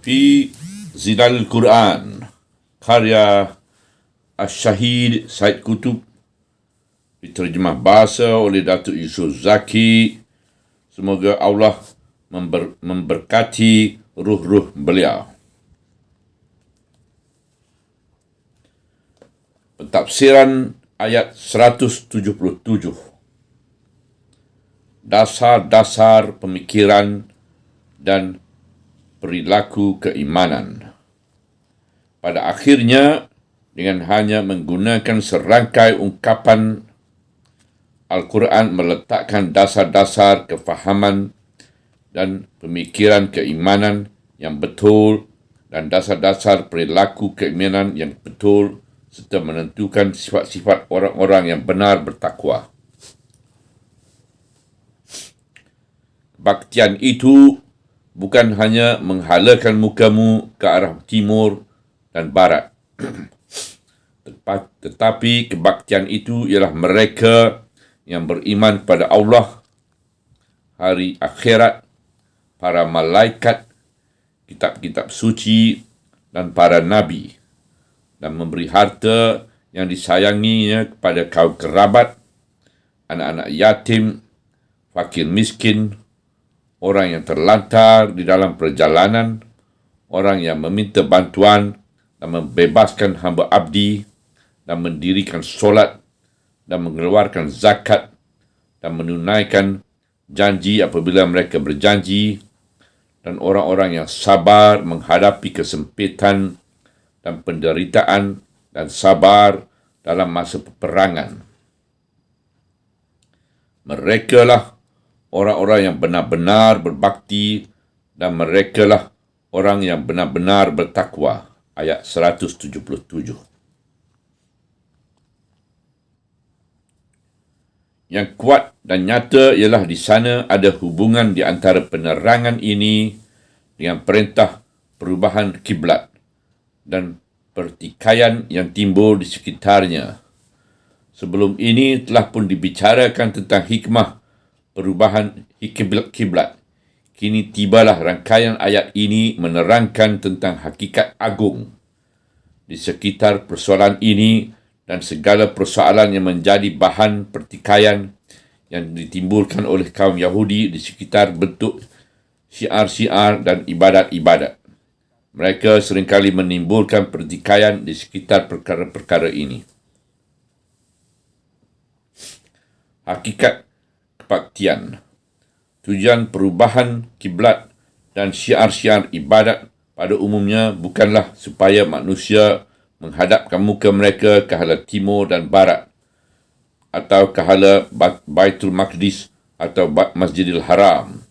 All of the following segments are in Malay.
Fi Zilal Quran, karya Syahid Said Qutb, diterjemah bahasa oleh Datuk Yusof Zaki. Semoga Allah memberkati ruh-ruh beliau. Pentafsiran ayat 177. Dasar-dasar pemikiran dan perilaku keimanan. Pada akhirnya, dengan hanya menggunakan serangkai ungkapan, Al-Quran meletakkan dasar-dasar kefahaman dan pemikiran keimanan yang betul dan dasar-dasar perilaku keimanan yang betul, serta menentukan sifat-sifat orang-orang yang benar bertakwa. Kebaktian itu bukan hanya menghalakan mukamu ke arah timur dan barat, tetapi kebaktian itu ialah mereka yang beriman pada Allah, hari akhirat, para malaikat, kitab-kitab suci, dan para nabi, dan memberi harta yang disayanginya kepada kaum kerabat, anak-anak yatim, fakir miskin, orang yang terlantar di dalam perjalanan, orang yang meminta bantuan dan membebaskan hamba abdi, dan mendirikan solat dan mengeluarkan zakat dan menunaikan janji apabila mereka berjanji, dan orang-orang yang sabar menghadapi kesempitan dan penderitaan dan sabar dalam masa peperangan. Merekalah orang-orang yang benar-benar berbakti, dan merekalah orang yang benar-benar bertakwa. Ayat 177. Yang kuat dan nyata ialah di sana ada hubungan di antara penerangan ini dengan perintah perubahan kiblat dan pertikaian yang timbul di sekitarnya. Sebelum ini telah pun dibicarakan tentang hikmah perubahan kiblat. Kini tibalah rangkaian ayat ini menerangkan tentang hakikat agung di sekitar persoalan ini dan segala persoalan yang menjadi bahan pertikaian yang ditimbulkan oleh kaum Yahudi di sekitar bentuk syiar-syiar dan ibadat-ibadat. Mereka seringkali menimbulkan pertikaian di sekitar perkara-perkara ini. Hakikat kebaktian. Tujuan perubahan kiblat dan syiar-syiar ibadat pada umumnya bukanlah supaya manusia menghadapkan muka mereka ke hala timur dan barat, atau ke hala Baitul Maqdis atau Masjidil Haram.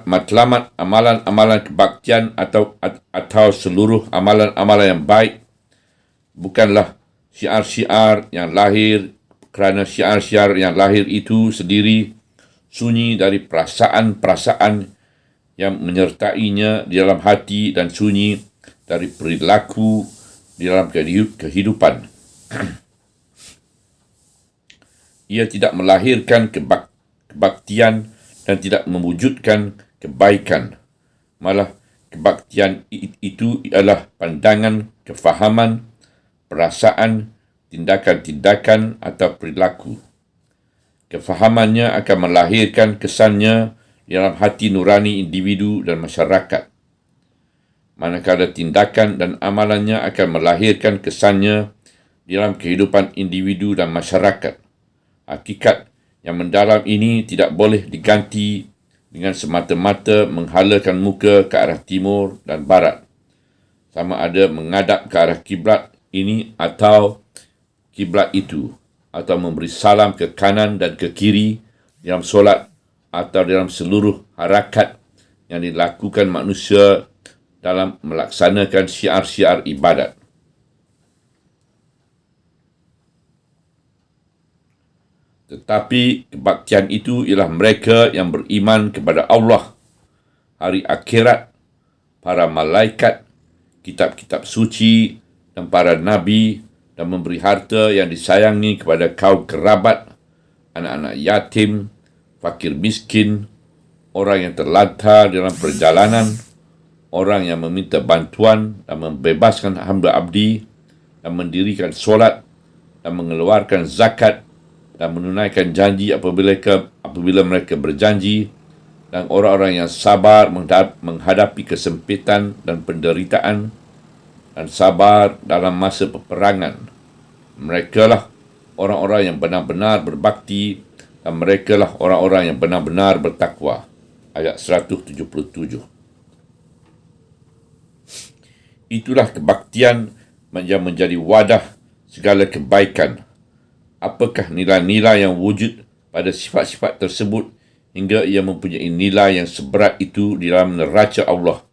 Matlamat amalan-amalan kebaktian atau seluruh amalan-amalan yang baik bukanlah syiar-syiar yang lahir kerana syiar-syiar yang lahir itu sendiri sunyi dari perasaan-perasaan yang menyertainya di dalam hati dan sunyi dari perilaku di dalam kehidupan. Ia tidak melahirkan kebaktian dan tidak mewujudkan kebaikan. Malah kebaktian itu ialah pandangan, kefahaman, perasaan, tindakan-tindakan atau perilaku. Kefahamannya akan melahirkan kesannya di dalam hati nurani individu dan masyarakat, manakala tindakan dan amalannya akan melahirkan kesannya di dalam kehidupan individu dan masyarakat. Hakikat yang mendalam ini tidak boleh diganti dengan semata-mata menghalakan muka ke arah timur dan barat, sama ada menghadap ke arah kiblat ini atau kiblat itu, atau memberi salam ke kanan dan ke kiri dalam solat atau dalam seluruh harakat yang dilakukan manusia dalam melaksanakan syiar-syiar ibadat. Tetapi kebaktian itu ialah mereka yang beriman kepada Allah, hari akhirat, para malaikat, kitab-kitab suci, dan para nabi, dan memberi harta yang disayangi kepada kaum kerabat, anak-anak yatim, fakir miskin, orang yang terlantar dalam perjalanan, orang yang meminta bantuan dan membebaskan hamba abdi dan mendirikan solat dan mengeluarkan zakat dan menunaikan janji apabila mereka berjanji, dan orang-orang yang sabar menghadapi kesempitan dan penderitaan dan sabar dalam masa peperangan. Merekalah orang-orang yang benar-benar berbakti dan merekalah orang-orang yang benar-benar bertakwa. Ayat 177. Itulah kebaktian yang menjadi wadah segala kebaikan. Apakah nilai-nilai yang wujud pada sifat-sifat tersebut hingga ia mempunyai nilai yang seberat itu di dalam neraca Allah?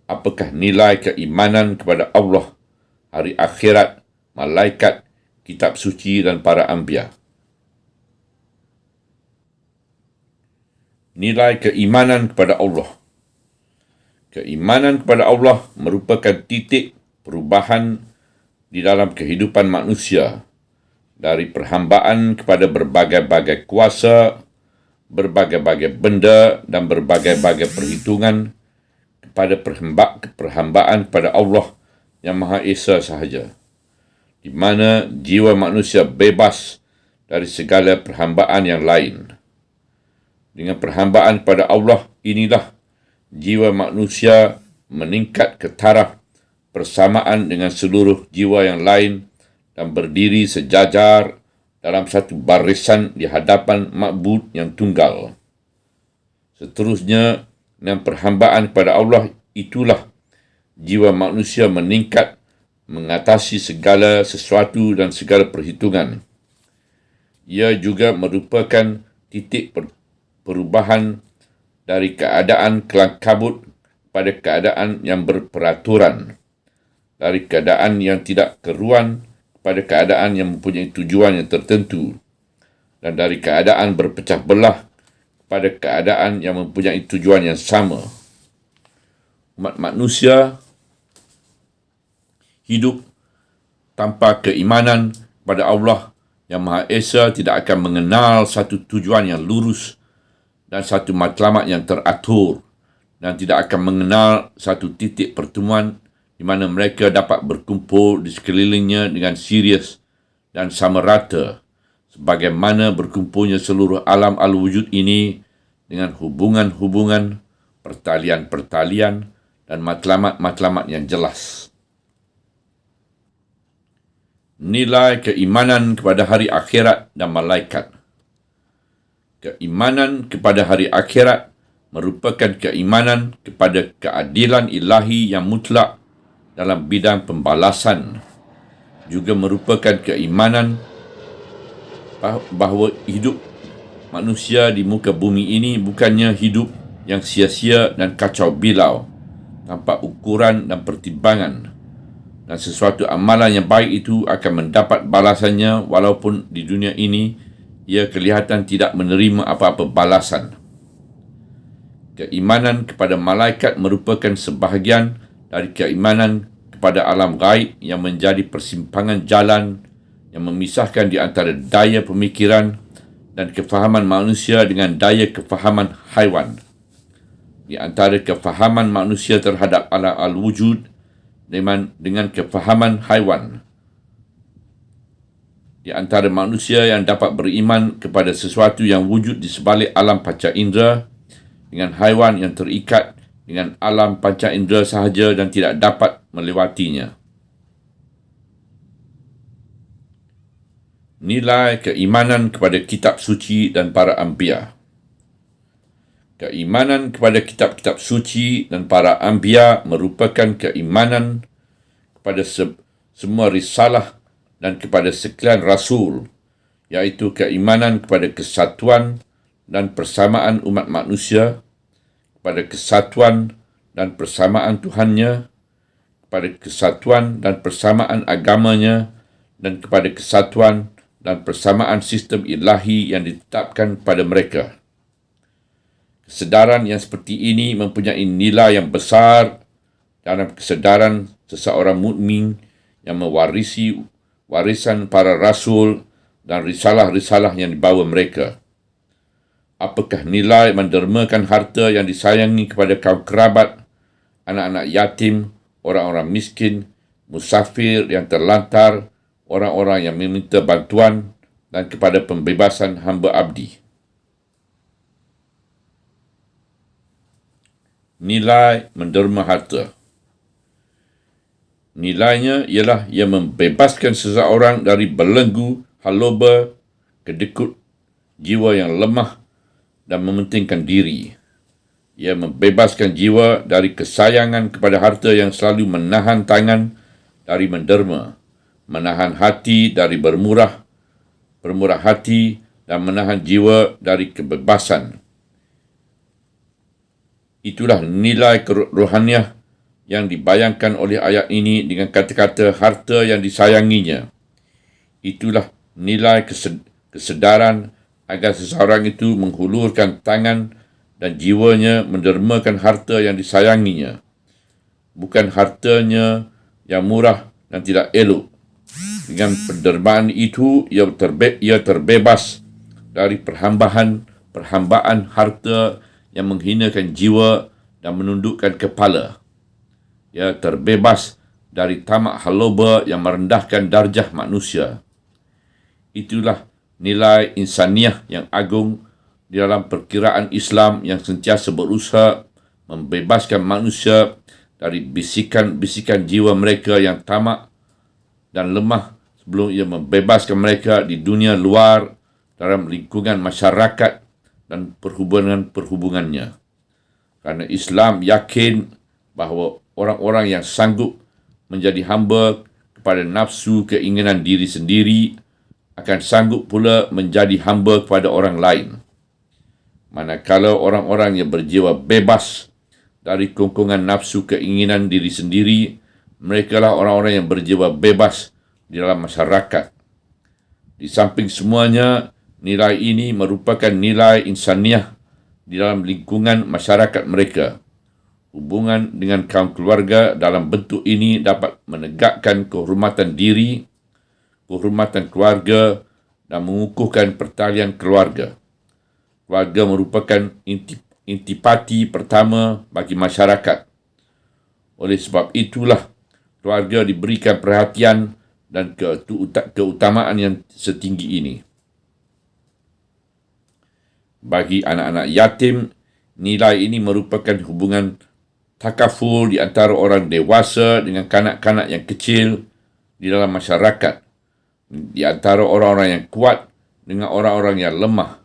Apakah nilai keimanan kepada Allah, hari akhirat, malaikat, kitab suci dan para anbiya? Nilai keimanan kepada Allah. Keimanan kepada Allah merupakan titik perubahan di dalam kehidupan manusia dari perhambaan kepada berbagai-bagai kuasa, berbagai-bagai benda dan berbagai-bagai perhitungan kepada perhambaan kepada Allah yang Maha Esa sahaja, di mana jiwa manusia bebas dari segala perhambaan yang lain. Dengan perhambaan pada Allah inilah jiwa manusia meningkat ke taraf persamaan dengan seluruh jiwa yang lain dan berdiri sejajar dalam satu barisan di hadapan ma'bud yang tunggal. Seterusnya, dengan perhambaan kepada Allah itulah jiwa manusia meningkat mengatasi segala sesuatu dan segala perhitungan. Ia juga merupakan titik perubahan dari keadaan kelam kabut pada keadaan yang berperaturan, dari keadaan yang tidak keruan pada keadaan yang mempunyai tujuan yang tertentu, dan dari keadaan berpecah belah pada keadaan yang mempunyai tujuan yang sama. Umat manusia hidup tanpa keimanan kepada Allah yang Maha Esa tidak akan mengenal satu tujuan yang lurus dan satu matlamat yang teratur, dan tidak akan mengenal satu titik pertemuan di mana mereka dapat berkumpul di sekelilingnya dengan serius dan sama rata, sebagaimana berkumpulnya seluruh alam al-wujud ini dengan hubungan-hubungan, pertalian-pertalian, dan matlamat-matlamat yang jelas. Nilai keimanan kepada hari akhirat dan malaikat. Keimanan kepada hari akhirat merupakan keimanan kepada keadilan ilahi yang mutlak dalam bidang pembalasan. Juga merupakan keimanan bahawa hidup manusia di muka bumi ini bukannya hidup yang sia-sia dan kacau bilau, tanpa ukuran dan pertimbangan. Dan sesuatu amalan yang baik itu akan mendapat balasannya walaupun di dunia ini ia kelihatan tidak menerima apa-apa balasan. Keimanan kepada malaikat merupakan sebahagian dari keimanan kepada alam gaib yang menjadi persimpangan jalan yang memisahkan di antara daya pemikiran dan kefahaman manusia dengan daya kefahaman haiwan, di antara kefahaman manusia terhadap alam al-wujud dengan kefahaman haiwan, di antara manusia yang dapat beriman kepada sesuatu yang wujud di sebalik alam panca indera dengan haiwan yang terikat dengan alam panca indera sahaja dan tidak dapat melewatinya. Nilai keimanan kepada kitab suci dan para anbiya. Keimanan kepada kitab-kitab suci dan para anbiya merupakan keimanan kepada semua risalah dan kepada sekalian rasul, iaitu keimanan kepada kesatuan dan persamaan umat manusia, kepada kesatuan dan persamaan Tuhannya, kepada kesatuan dan persamaan agamanya, dan kepada kesatuan dan persamaan sistem ilahi yang ditetapkan pada mereka. Kesedaran yang seperti ini mempunyai nilai yang besar dalam kesedaran seseorang mukmin yang mewarisi warisan para rasul dan risalah-risalah yang dibawa mereka. Apakah nilai mendermakan harta yang disayangi kepada kaum kerabat anak-anak yatim, orang-orang miskin, musafir yang terlantar, orang-orang yang meminta bantuan, dan kepada pembebasan hamba abdi. Nilai menderma harta. Nilainya ialah ia membebaskan seseorang dari belenggu, haloba, kedekut, jiwa yang lemah dan mementingkan diri. Ia membebaskan jiwa dari kesayangan kepada harta yang selalu menahan tangan dari menderma, menahan hati dari bermurah hati dan menahan jiwa dari kebebasan. Itulah nilai rohaniah yang dibayangkan oleh ayat ini dengan kata-kata harta yang disayanginya. Itulah nilai kesedaran agar seseorang itu menghulurkan tangan dan jiwanya mendermakan harta yang disayanginya. Bukan hartanya yang murah dan tidak elok. Dengan pendermaan itu, ia terbebas dari perhambaan harta yang menghinakan jiwa dan menundukkan kepala. Ia terbebas dari tamak haloba yang merendahkan darjah manusia. Itulah nilai insaniah yang agung di dalam perkiraan Islam yang sentiasa berusaha membebaskan manusia dari bisikan-bisikan jiwa mereka yang tamak dan lemah sebelum ia membebaskan mereka di dunia luar dalam lingkungan masyarakat dan perhubungannya. Karena Islam yakin bahawa orang-orang yang sanggup menjadi hamba kepada nafsu keinginan diri sendiri akan sanggup pula menjadi hamba kepada orang lain. Manakala orang-orang yang berjiwa bebas dari kongkongan nafsu keinginan diri sendiri, mereka lah orang-orang yang berjiwa bebas di dalam masyarakat. Di samping semuanya, nilai ini merupakan nilai insaniah di dalam lingkungan masyarakat mereka. Hubungan dengan kaum keluarga dalam bentuk ini dapat menegakkan kehormatan diri, kehormatan keluarga dan mengukuhkan pertalian keluarga. Keluarga merupakan intipati pertama bagi masyarakat. Oleh sebab itulah keluarga diberikan perhatian dan keutamaan yang setinggi ini. Bagi anak-anak yatim, nilai ini merupakan hubungan takaful di antara orang dewasa dengan kanak-kanak yang kecil di dalam masyarakat, di antara orang-orang yang kuat dengan orang-orang yang lemah.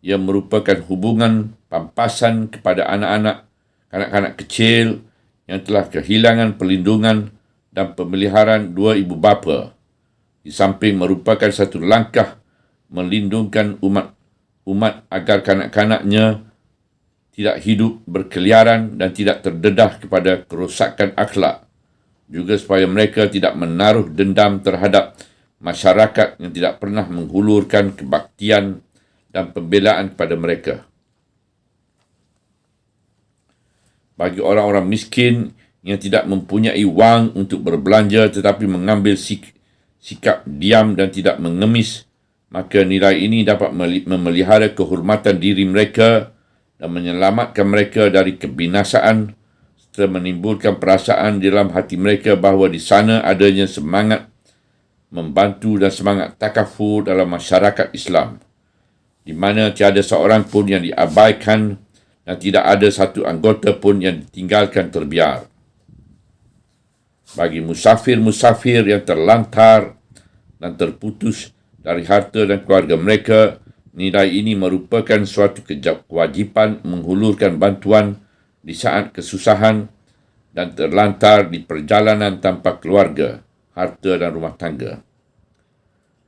Ia merupakan hubungan pampasan kepada anak-anak, kanak-kanak kecil yang telah kehilangan perlindungan dan pemeliharaan dua ibu bapa. Di samping merupakan satu langkah melindungkan umat agar kanak-kanaknya tidak hidup berkeliaran dan tidak terdedah kepada kerosakan akhlak. Juga supaya mereka tidak menaruh dendam terhadap masyarakat yang tidak pernah menghulurkan kebaktian dan pembelaan kepada mereka. Bagi orang-orang miskin yang tidak mempunyai wang untuk berbelanja tetapi mengambil sikap diam dan tidak mengemis, maka nilai ini dapat memelihara kehormatan diri mereka dan menyelamatkan mereka dari kebinasaan serta menimbulkan perasaan di dalam hati mereka bahawa di sana adanya semangat membantu dan semangat takaful dalam masyarakat Islam, di mana tiada seorang pun yang diabaikan dan tidak ada satu anggota pun yang ditinggalkan terbiar. Bagi musafir-musafir yang terlantar dan terputus dari harta dan keluarga mereka, nilai ini merupakan suatu kewajipan menghulurkan bantuan di saat kesusahan dan terlantar di perjalanan tanpa keluarga, harta dan rumah tangga.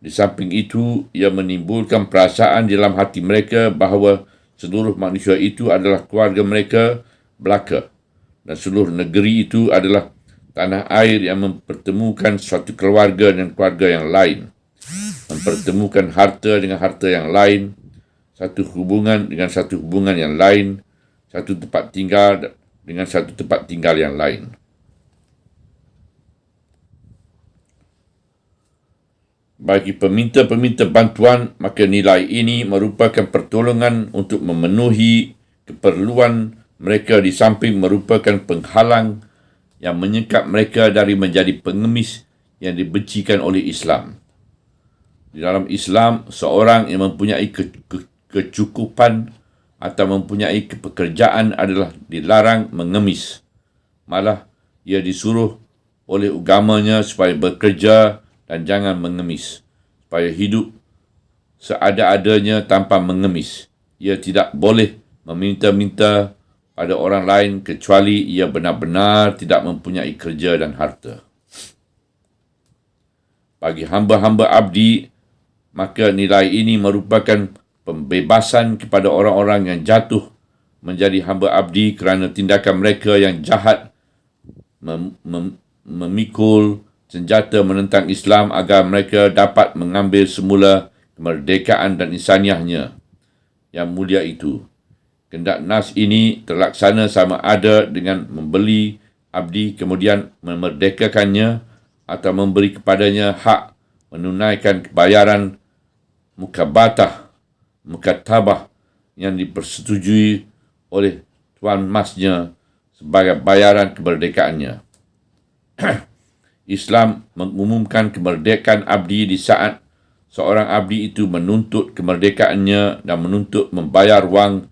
Di samping itu, ia menimbulkan perasaan di dalam hati mereka bahawa seluruh manusia itu adalah keluarga mereka belaka dan seluruh negeri itu adalah tanah air yang mempertemukan suatu keluarga dengan keluarga yang lain, mempertemukan harta dengan harta yang lain, satu hubungan dengan satu hubungan yang lain, satu tempat tinggal dengan satu tempat tinggal yang lain. Bagi peminta-peminta bantuan, maka nilai ini merupakan pertolongan untuk memenuhi keperluan mereka di samping merupakan penghalang yang menyekat mereka dari menjadi pengemis yang dibencikan oleh Islam. Di dalam Islam, seorang yang mempunyai kecukupan atau mempunyai pekerjaan adalah dilarang mengemis. Malah, ia disuruh oleh agamanya supaya bekerja dan jangan mengemis, supaya hidup seada-adanya tanpa mengemis. Ia tidak boleh meminta-minta pada orang lain kecuali ia benar-benar tidak mempunyai kerja dan harta. Bagi hamba-hamba abdi, maka nilai ini merupakan pembebasan kepada orang-orang yang jatuh menjadi hamba abdi kerana tindakan mereka yang jahat memikul senjata menentang Islam agar mereka dapat mengambil semula kemerdekaan dan insaniahnya yang mulia itu. Kehendak nas ini terlaksana sama ada dengan membeli abdi kemudian memerdekakannya atau memberi kepadanya hak menunaikan kebayaran mukatabah yang dipersetujui oleh tuan masnya sebagai bayaran kemerdekaannya. Islam mengumumkan kemerdekaan abdi di saat seorang abdi itu menuntut kemerdekaannya dan menuntut membayar wang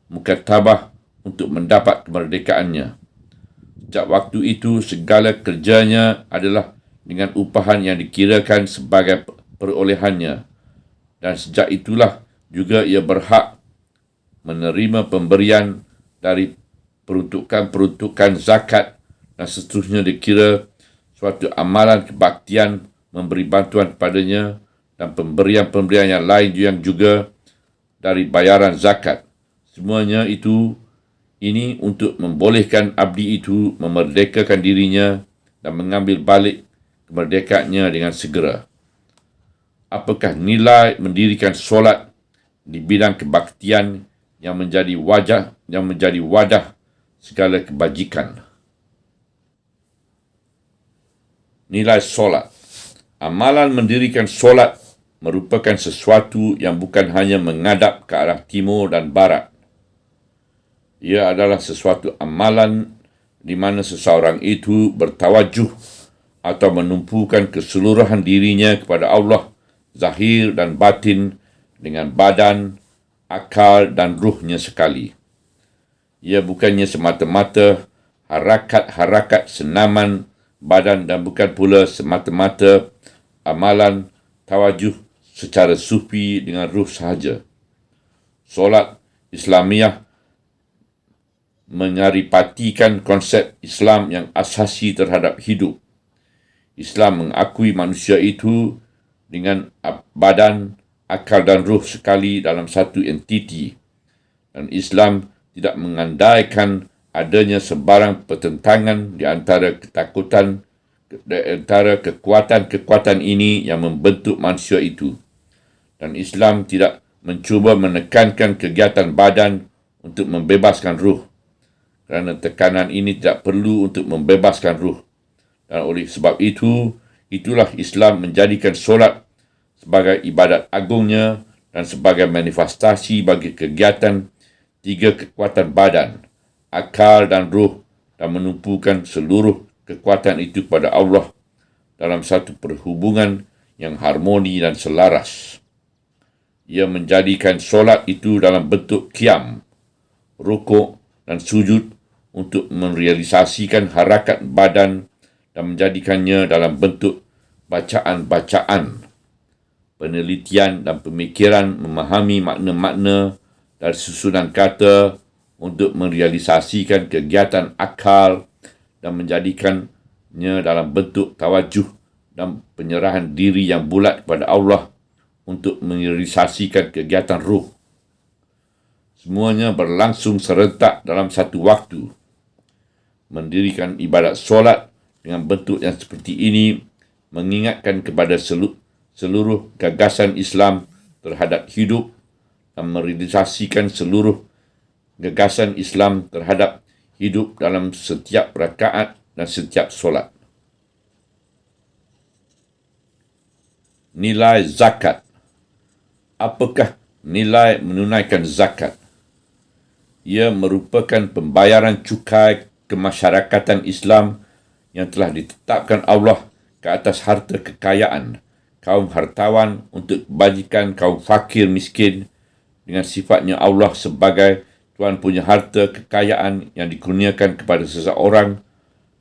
mukatabah untuk mendapat kemerdekaannya. Sejak waktu itu, segala kerjanya adalah dengan upahan yang dikirakan sebagai perolehannya. Dan sejak itulah juga ia berhak menerima pemberian dari peruntukan-peruntukan zakat dan seterusnya dikira suatu amalan kebaktian memberi bantuan kepadanya dan pemberian-pemberian yang lain yang juga dari bayaran zakat. Semuanya ini untuk membolehkan abdi itu memerdekakan dirinya dan mengambil balik kemerdekaannya dengan segera. Apakah nilai mendirikan solat di bidang kebaktian yang menjadi wadah segala kebajikan? Nilai solat. Amalan mendirikan solat merupakan sesuatu yang bukan hanya menghadap ke arah timur dan barat. Ia adalah sesuatu amalan di mana seseorang itu bertawajuh atau menumpukan keseluruhan dirinya kepada Allah, zahir dan batin, dengan badan, akal dan ruhnya sekali. Ia bukannya semata-mata harakat-harakat senaman badan dan bukan pula semata-mata amalan tawajuh secara sufi dengan ruh sahaja. Solat Islamiah menyaripatikan konsep Islam yang asasi terhadap hidup. Islam mengakui manusia itu dengan badan, akal dan ruh sekali dalam satu entiti. Dan Islam tidak mengandaikan adanya sebarang pertentangan di antara kekuatan-kekuatan ini yang membentuk manusia itu. Dan Islam tidak mencuba menekankan kegiatan badan untuk membebaskan ruh, kerana tekanan ini tidak perlu untuk membebaskan ruh. Dan oleh sebab itulah Islam menjadikan solat sebagai ibadat agungnya dan sebagai manifestasi bagi kegiatan tiga kekuatan badan, akal dan ruh, dan menumpukan seluruh kekuatan itu kepada Allah dalam satu perhubungan yang harmoni dan selaras. Ia menjadikan solat itu dalam bentuk qiyam, rukuk dan sujud untuk merealisasikan harakat badan dan menjadikannya dalam bentuk bacaan-bacaan, penelitian dan pemikiran memahami makna-makna dari susunan kata untuk merealisasikan kegiatan akal dan menjadikannya dalam bentuk tawajuh dan penyerahan diri yang bulat kepada Allah untuk merealisasikan kegiatan ruh. Semuanya berlangsung serentak dalam satu waktu. Mendirikan ibadat solat dengan bentuk yang seperti ini mengingatkan kepada seluruh gagasan Islam terhadap hidup dan merealisasikan seluruh gagasan Islam terhadap hidup dalam setiap rakaat dan setiap solat. Nilai zakat. Apakah nilai menunaikan zakat? Ia merupakan pembayaran cukai kemasyarakatan Islam yang telah ditetapkan Allah ke atas harta kekayaan kaum hartawan untuk kebajikan kaum fakir miskin, dengan sifatnya Allah sebagai Tuhan punya harta kekayaan yang dikurniakan kepada seseorang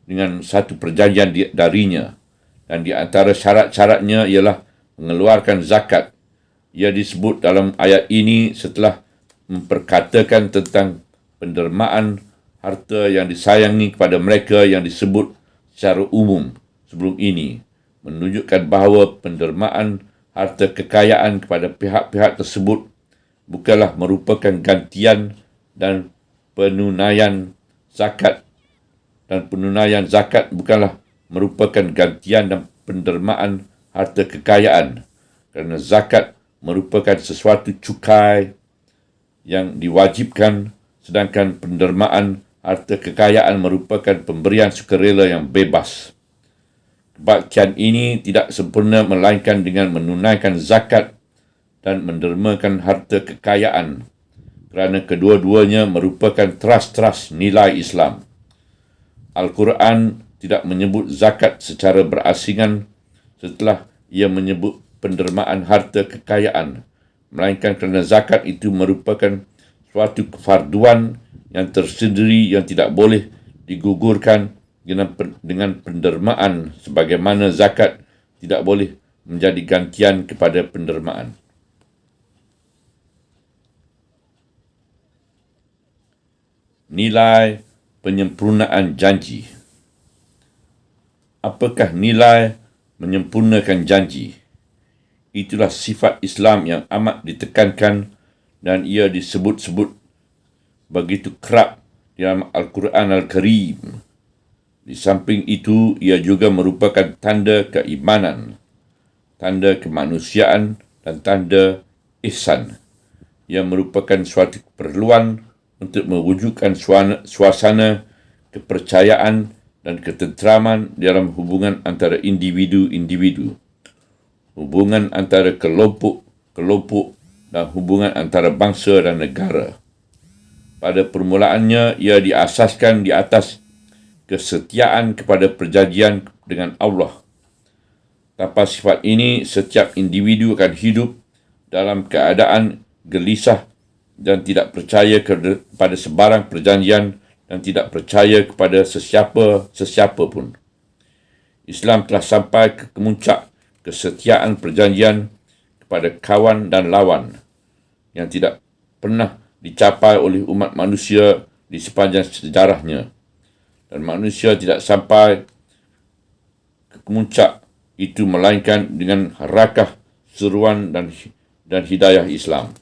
dengan satu perjanjian darinya. Dan di antara syarat-syaratnya ialah mengeluarkan zakat. Ia disebut dalam ayat ini setelah memperkatakan tentang pendermaan harta yang disayangi kepada mereka yang disebut secara umum sebelum ini, menunjukkan bahawa pendermaan harta kekayaan kepada pihak-pihak tersebut bukanlah merupakan gantian dan penunaian zakat, dan penunaian zakat bukanlah merupakan gantian dan pendermaan harta kekayaan, kerana zakat merupakan sesuatu cukai yang diwajibkan, sedangkan pendermaan harta kekayaan merupakan pemberian sukarela yang bebas. Kebaktian ini tidak sempurna melainkan dengan menunaikan zakat dan mendermakan harta kekayaan, kerana kedua-duanya merupakan teras-teras nilai Islam. Al-Quran tidak menyebut zakat secara berasingan setelah ia menyebut pendermaan harta kekayaan, melainkan kerana zakat itu merupakan suatu kefarduan yang tersendiri yang tidak boleh digugurkan dengan pendermaan, sebagaimana zakat tidak boleh menjadi gantian kepada pendermaan. Nilai penyempurnaan janji. Apakah nilai menyempurnakan janji? Itulah sifat Islam yang amat ditekankan dan ia disebut-sebut begitu kerap dalam Al-Quran Al-Karim. Di samping itu, ia juga merupakan tanda keimanan, tanda kemanusiaan dan tanda ihsan. Ia merupakan suatu keperluan untuk mewujudkan suasana kepercayaan dan ketenteraman dalam hubungan antara individu-individu, hubungan antara kelompok-kelompok dan hubungan antara bangsa dan negara. Pada permulaannya, ia diasaskan di atas kesetiaan kepada perjanjian dengan Allah. Tanpa sifat ini, setiap individu akan hidup dalam keadaan gelisah dan tidak percaya kepada sebarang perjanjian dan tidak percaya kepada sesiapa pun. Islam telah sampai ke kemuncak kesetiaan perjanjian kepada kawan dan lawan yang tidak pernah dicapai oleh umat manusia di sepanjang sejarahnya. Dan manusia tidak sampai ke kemuncak itu melainkan dengan harakah, seruan dan hidayah Islam.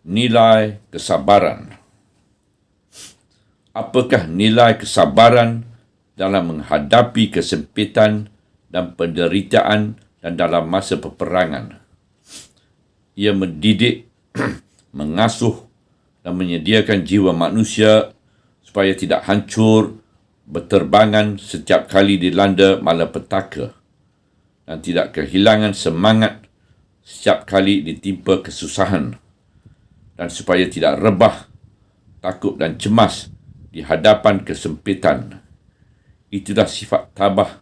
Nilai kesabaran. Apakah nilai kesabaran dalam menghadapi kesempitan dan penderitaan dan dalam masa peperangan? Ia mendidik, mengasuh dan menyediakan jiwa manusia supaya tidak hancur berterbangan setiap kali dilanda malapetaka dan tidak kehilangan semangat setiap kali ditimpa kesusahan, dan supaya tidak rebah, takut dan cemas di hadapan kesempitan. Itulah sifat tabah,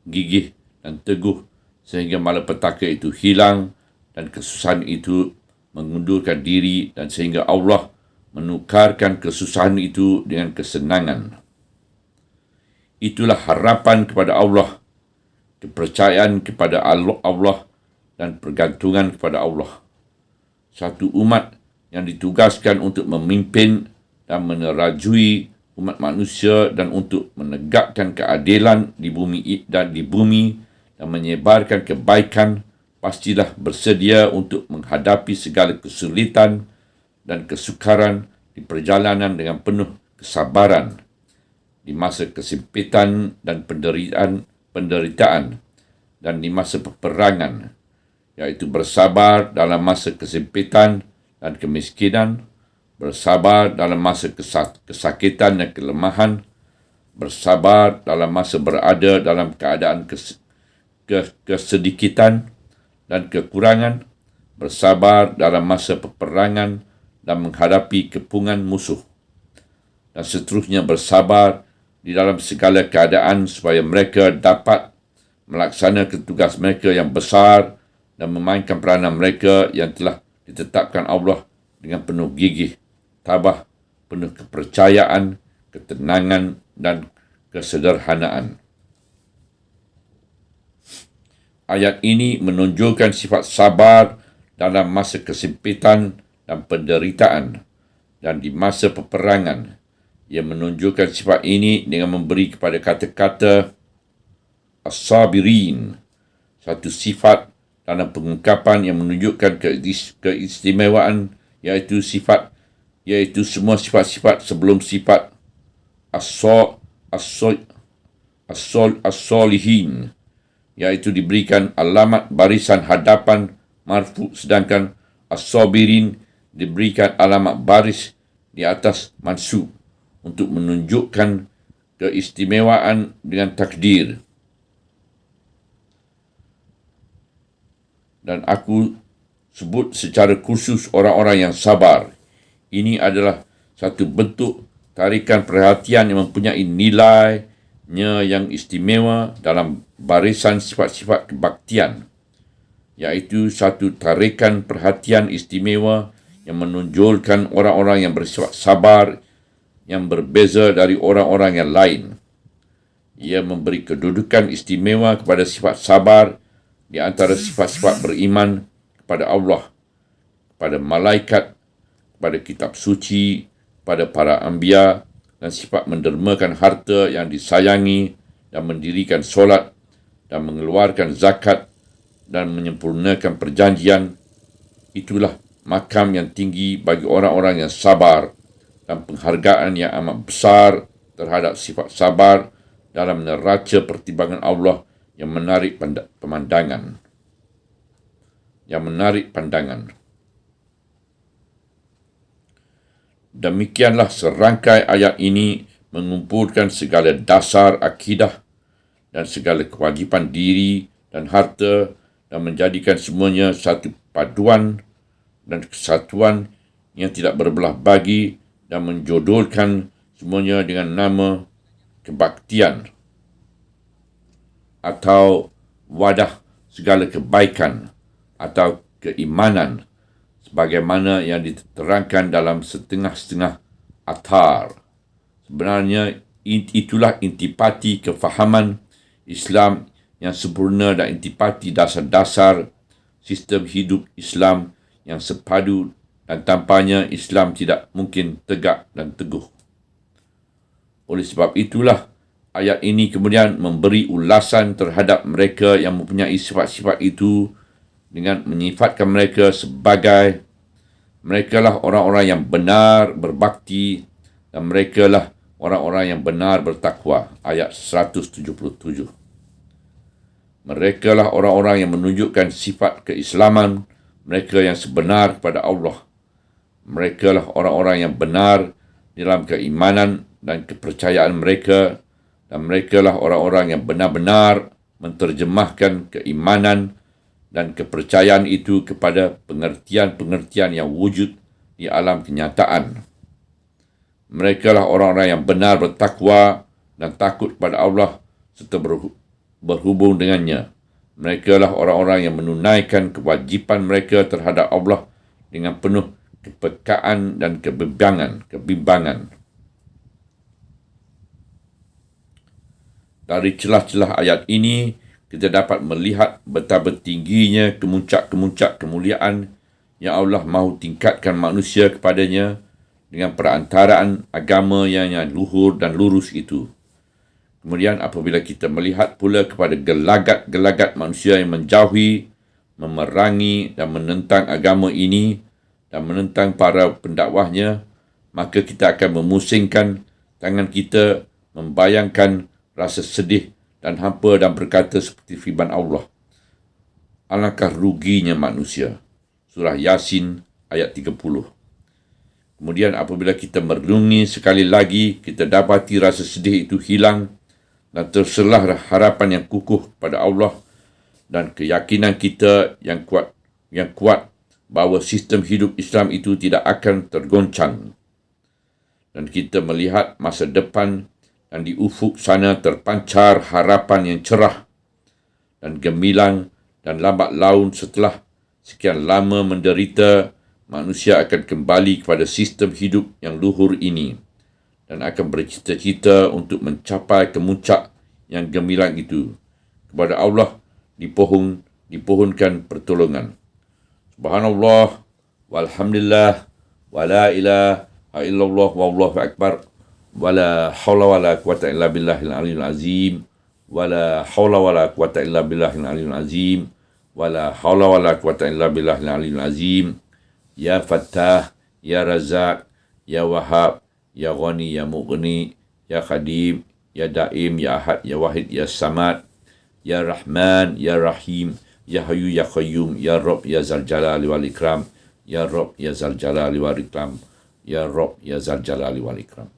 gigih dan teguh sehingga malapetaka itu hilang dan kesusahan itu mengundurkan diri, dan sehingga Allah menukarkan kesusahan itu dengan kesenangan. Itulah harapan kepada Allah, kepercayaan kepada Allah dan pergantungan kepada Allah. Satu umat yang ditugaskan untuk memimpin dan menerajui umat manusia dan untuk menegakkan keadilan di bumi dan menyebarkan kebaikan, pastilah bersedia untuk menghadapi segala kesulitan dan kesukaran di perjalanan dengan penuh kesabaran di masa kesempitan dan penderitaan dan di masa peperangan, iaitu bersabar dalam masa kesempitan dan kemiskinan, bersabar dalam masa kesakitan dan kelemahan, bersabar dalam masa berada dalam keadaan kesedikitan dan kekurangan, bersabar dalam masa peperangan dan menghadapi kepungan musuh, dan seterusnya bersabar di dalam segala keadaan supaya mereka dapat melaksanakan tugas mereka yang besar dan memainkan peranan mereka yang telah ditetapkan Allah dengan penuh gigih, tabah, penuh kepercayaan, ketenangan, dan kesederhanaan. Ayat ini menunjukkan sifat sabar dalam masa kesempitan dan penderitaan dan di masa peperangan. Ia menunjukkan sifat ini dengan memberi kepada kata-kata as-sabirin satu sifat dalam pengungkapan yang menunjukkan keistimewaan, iaitu semua sifat-sifat sebelum sifat as-solihin, iaitu diberikan alamat barisan hadapan marfu, sedangkan as-sabirin diberikan alamat baris di atas mansub untuk menunjukkan keistimewaan dengan takdir. Dan aku sebut secara khusus orang-orang yang sabar. Ini adalah satu bentuk tarikan perhatian yang mempunyai nilainya yang istimewa dalam barisan sifat-sifat kebaktian, iaitu satu tarikan perhatian istimewa yang menonjolkan orang-orang yang bersifat sabar yang berbeza dari orang-orang yang lain. Ia memberi kedudukan istimewa kepada sifat sabar di antara sifat-sifat beriman kepada Allah, kepada malaikat, kepada kitab suci, kepada para anbiya, dan sifat mendermakan harta yang disayangi dan mendirikan solat dan mengeluarkan zakat dan menyempurnakan perjanjian. Itulah makam yang tinggi bagi orang-orang yang sabar dan penghargaan yang amat besar terhadap sifat sabar dalam neraca pertimbangan Allah yang menarik pandangan. Demikianlah serangkai ayat ini mengumpulkan segala dasar akidah dan segala kewajipan diri dan harta dan menjadikan semuanya satu paduan dan kesatuan yang tidak berbelah bagi, dan menjodohkan semuanya dengan nama kebaktian atau wadah segala kebaikan atau keimanan, sebagaimana yang diterangkan dalam setengah-setengah athar. Sebenarnya itulah intipati kefahaman Islam yang sempurna dan intipati dasar-dasar sistem hidup Islam yang sepadu, dan tanpanya Islam tidak mungkin tegak dan teguh. Oleh sebab itulah ayat ini kemudian memberi ulasan terhadap mereka yang mempunyai sifat-sifat itu dengan menyifatkan mereka sebagai merekalah orang-orang yang benar berbakti dan merekalah orang-orang yang benar bertakwa. Ayat 177. Merekalah orang-orang yang menunjukkan sifat keislaman mereka yang sebenar kepada Allah. Merekalah orang-orang yang benar dalam keimanan dan kepercayaan mereka, dan merekalah orang-orang yang benar-benar menterjemahkan keimanan dan kepercayaan itu kepada pengertian-pengertian yang wujud di alam kenyataan. Merekalah orang-orang yang benar bertakwa dan takut kepada Allah serta berhubung dengannya. Merekalah orang-orang yang menunaikan kewajipan mereka terhadap Allah dengan penuh kepekaan dan kebimbangan. Dari celah-celah ayat ini, kita dapat melihat betapa tingginya kemuncak-kemuncak kemuliaan yang Allah mahu tingkatkan manusia kepadanya dengan perantaraan agama yang luhur dan lurus itu. Kemudian apabila kita melihat pula kepada gelagat-gelagat manusia yang menjauhi, memerangi dan menentang agama ini dan menentang para pendakwahnya, maka kita akan memusingkan tangan kita membayangkan rasa sedih dan hampa dan berkata seperti firman Allah, alangkah ruginya manusia. Surah Yasin ayat 30. Kemudian apabila kita merenungi sekali lagi, kita dapati rasa sedih itu hilang dan terselah harapan yang kukuh pada Allah dan keyakinan kita yang kuat bahawa sistem hidup Islam itu tidak akan tergoncang. Dan kita melihat masa depan dan di ufuk sana terpancar harapan yang cerah dan gemilang dan lambat laun setelah sekian lama menderita, manusia akan kembali kepada sistem hidup yang luhur ini dan akan bercita-cita untuk mencapai kemuncak yang gemilang itu. Kepada Allah dipohonkan pertolongan. Subhanallah, walhamdulillah, wa la ilaha illallah, wallahu akbar, wa la hawla wa la quwata illa billahil aliyyil azim, wa la hawla wa la quwata illa billahil aliyyil azim, wa la hawla wa la quwata illa billahil aliyyil azim. Ya Fattah, Ya Razak, Ya Wahab, Ya Ghani, Ya Mughni, Ya Khadim, Ya Daim, Ya Ahad, Ya Wahid, Ya Samad, Ya Rahman, Ya Rahim, Ya Hayyu, Ya Qayyum, Ya Rabb, Ya Zal Jalali wal Ikram, Ya Rabb, Ya Zal Jalali wal Ikram, Ya Rabb, Ya Zal Jalali wal Ikram.